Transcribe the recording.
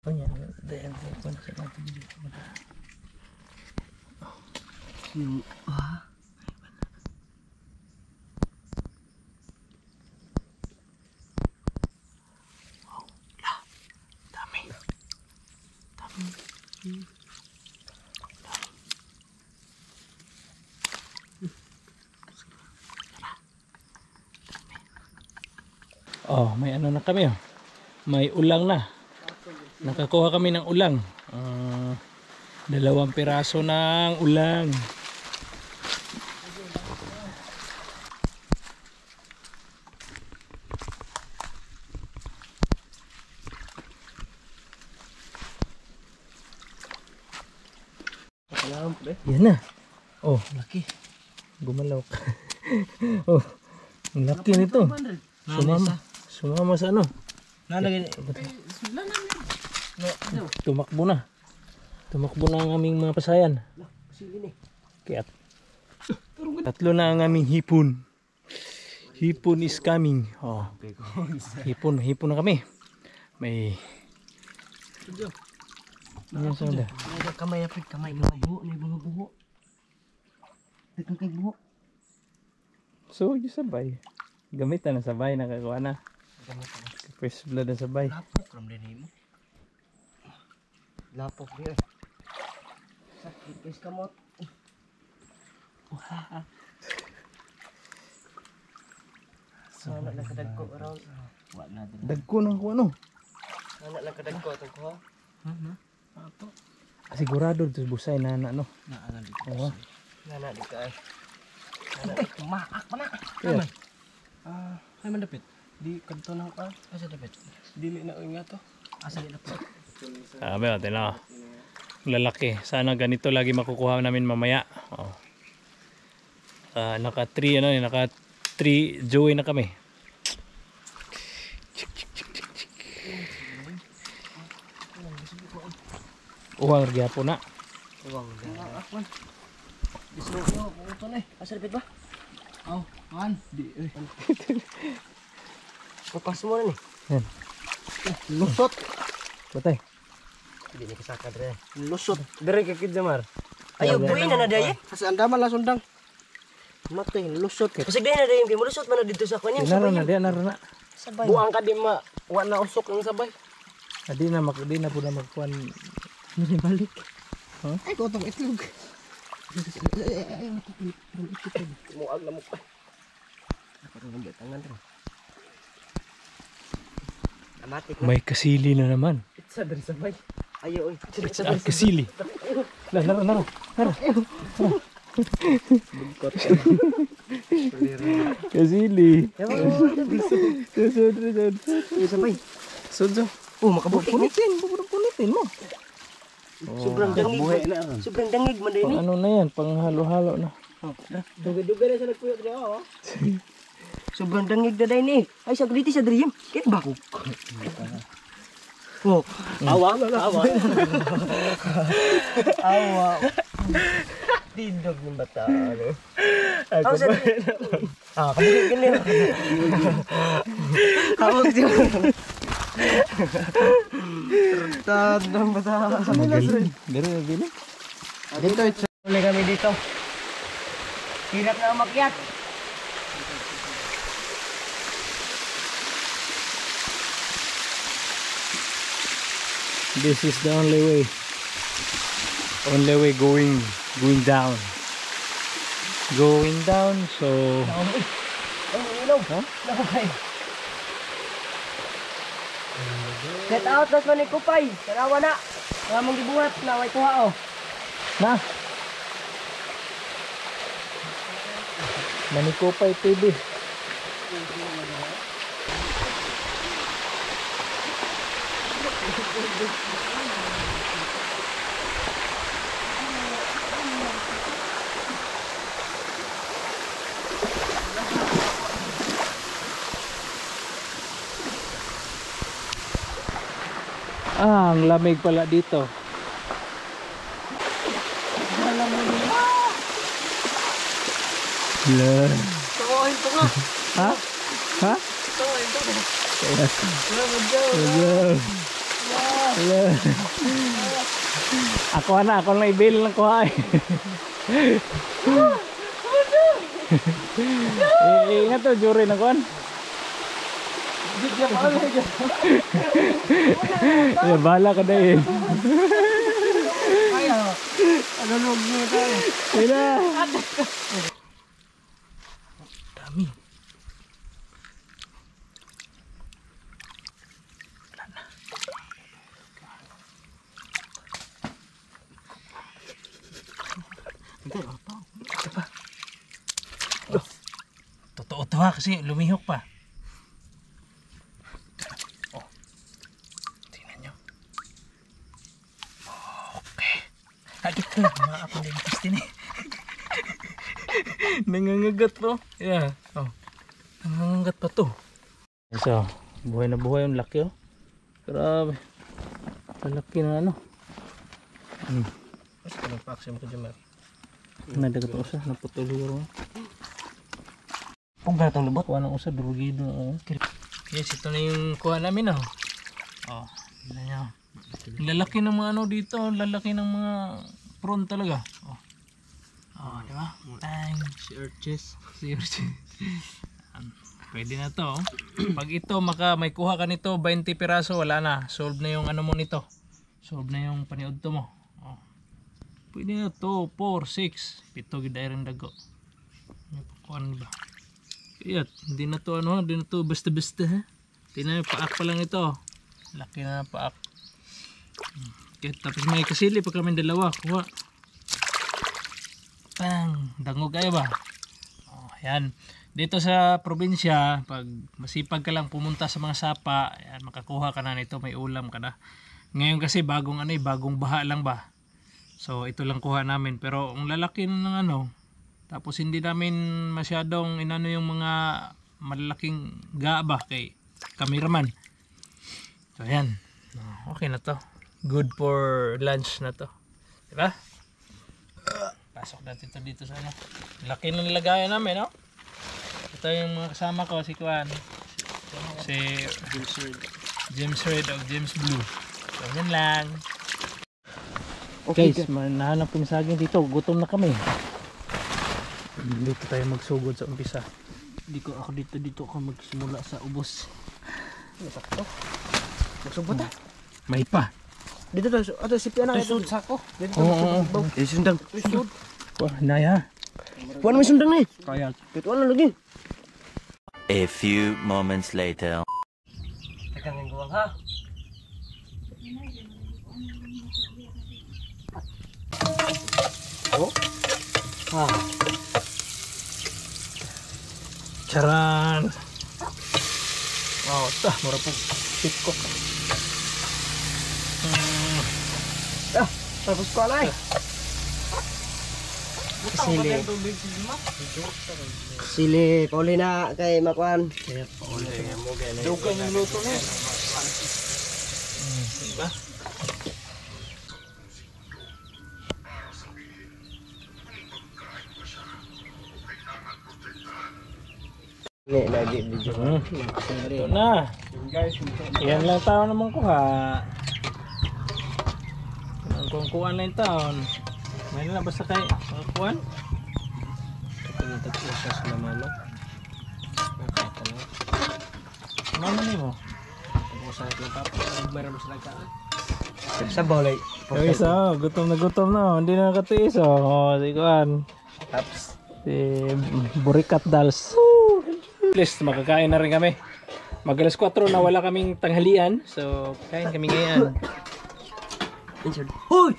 Oh yan, dahil ko na sa natin dito. Dami. Oh, may ano na kami oh. May ulang na. Nakakuha kami ng ulang. 2 piraso ng ulang. Yan na. Oh, laki. Gumalaw. Oh, ang laki nito. Sumama sa ano? Tumakbo na. Tumakbo na ang aming mga pasayan. Kaya 3 na ang aming hipon. Hipon is coming. Oh. Hipon na kami. May ano sa onda? Kamay apit, kamay buho, may mga buho. Dagkang kay buho. So, yung sabay. Gamit na sabay, nakakuha na. First blood na sabay. Lapok ram din mo. Lapok dia. Sakit guys kamot. Wah. Sana lang kadagko around. Wa na din. Dagko ng kung ano. Sana lang kadagko atong kuha. Ha? Ato. Sigurado ito busay na ano. Naa di. Oo. Nana di ka ay. Nana maak pa na. Kaya. Ay man dapit. Di kadto na ka. Asa dapit? Dili na nga to. Asa di dapit. Sabi natin na. Lalaki. Sana ganito lagi makukuha namin mamaya. Oh. Naka 3 ano, naka 3 joey na kami. Uwang gyapon na. Uwang akman. Bisro ko puto na. Asa dapit ba? Oh, man. Di. Papas mo na ni. Yan. Lusot. Batay. Hindi ni kasaka dre. Lusot. Dre ka kid Jamar. Ayo buhay na daye. Kasi andaman la sundang. Matay lusot. Kasi dai na daye kay lusot man dito sa kanya. Naron na diyan naron na. Sabay. Buang ka di ma wa na usok ng sabay. Adi na pud na magkuan ni balik. Huh? Ay ko tong itlog. Muag na mo pa. Ako nang tangan dre. May kasili na naman. Sa dari sabay. Ayo oy. Kasili. Naro. Bungkot. Kasili. Sabay. Sudso. Oh, makabupunitin mo. Sobrang dangig. Sobrang dangig man din. Ano na yan? Pang halo-halo na. Duga na sa nagpuyo dre oh. Sobrang dangig na day ni. Ay sa griti sa dream. Kit ba ko? Oh, awa. Tindog ng bata. Ako sa kabugin gani. Awag siya. Tad ng bata. Dili. Dito ulit kami dito. Hirap na umakyat. This is the only way. Only way going down. Going down, so Huh? Get out nas man ni kupay. Tanawa na. Nga mong gibuhat na way kuha oh. na. Manikopay TV. Ang lamig pala dito. Tawain pa nga. Ha? Ha? Tawain pa nga. Yes. Salamat, Joe. Ako na i-bail lang ko ay. Ingat to, jury na kuan. Bala ka dahil. Ano nung niyo tayo? Sila. Dami. Ito pa. Totoo to ha kasi lumihok pa. Oh. Tingnan nyo. Okay. Agit ka. Mga ako na yung pistin eh. Nangangagat po. Yeah. Oh. Nangangagat pa to. So, buhay na buhay yung laki oh. Grabe. Malaki na ano. Mas kanang paksi mo ko dyan, Mar. Nadagat ko siya. Naputuluro. Kung ganitong lubot. Kuha ng usa. Durugido. Yes, ito na yung kuha namin oh. Oh. Tignan nyo. Lalaki ng mga ano dito. Lalaki ng mga prawn talaga. Oh. Oh, di ba? Tang. Si Urches. Seriously. Pwede na to. Oh. Pag ito may kuha ka nito 20 piraso, wala na. Solve na yung ano mo nito. Solve na yung paniudto mo. Oh. Pwede na to 4, 6, 7 gid ay ring dago. Kuan ba? Kaya hindi na to ano, hindi na to basta-basta ha. Tingnan paak pa lang ito. Laki na paak. Okay, tapos may kasili pa kami dalawa. Kuha. Bang, dangog kayo ba? Oh, yan. Dito sa probinsya, pag masipag ka lang pumunta sa mga sapa, yan, makakuha ka na nito, may ulam ka na. Ngayon kasi bagong baha lang ba. So ito lang kuha namin, pero ang lalaki ng ano, tapos hindi namin masyadong inano yung mga malalaking gaba kay cameraman. So yan. Okay na to. Good for lunch na to. Diba? Pasok natin ito dito sa ano. Laki ng nilagayan namin, no? Ito yung mga kasama ko, si Kuan. Si James Red of James Blue. So yan lang. Okay, Guys, nahanap kami saging dito. Gutom na kami. Dito tayo magsugod sa umpisa. ako dito ako magsimula sa ubos. Sakto. Magsubot ta. May pa. Dito to, ato si Piana ito sako. Dito Oo. sundang. Sud. Wah, naya. Kuan mo sundang ni. Kaya. Dito ano lagi. A few moments later. Tekan ng guwang ha. Oh. Ha. Charan. Wow, tah, mura po. Siko. Tapos ko alay. Sili, pauli na kay Makuan. Kaya pauli. Dugan yung luto na. Diba? Ni lagi video. Ito na. Yan lang taon naman kuha. Kung kuhaan lang taon. May na basta kay kuhaan. Kapag ko siya sa namano. Nakakala. Mama ni mo. Kung sa akin pa, meron mo sila ka. Sa bolay. Okay, so gutom na. Hindi na nakatiis oh. Si kuhaan. Taps. Si Burikat Dals. Please, makakain na rin kami. Mag-alas 4 na wala kaming tanghalian. So, kain kami ngayon. Insert. Hoy!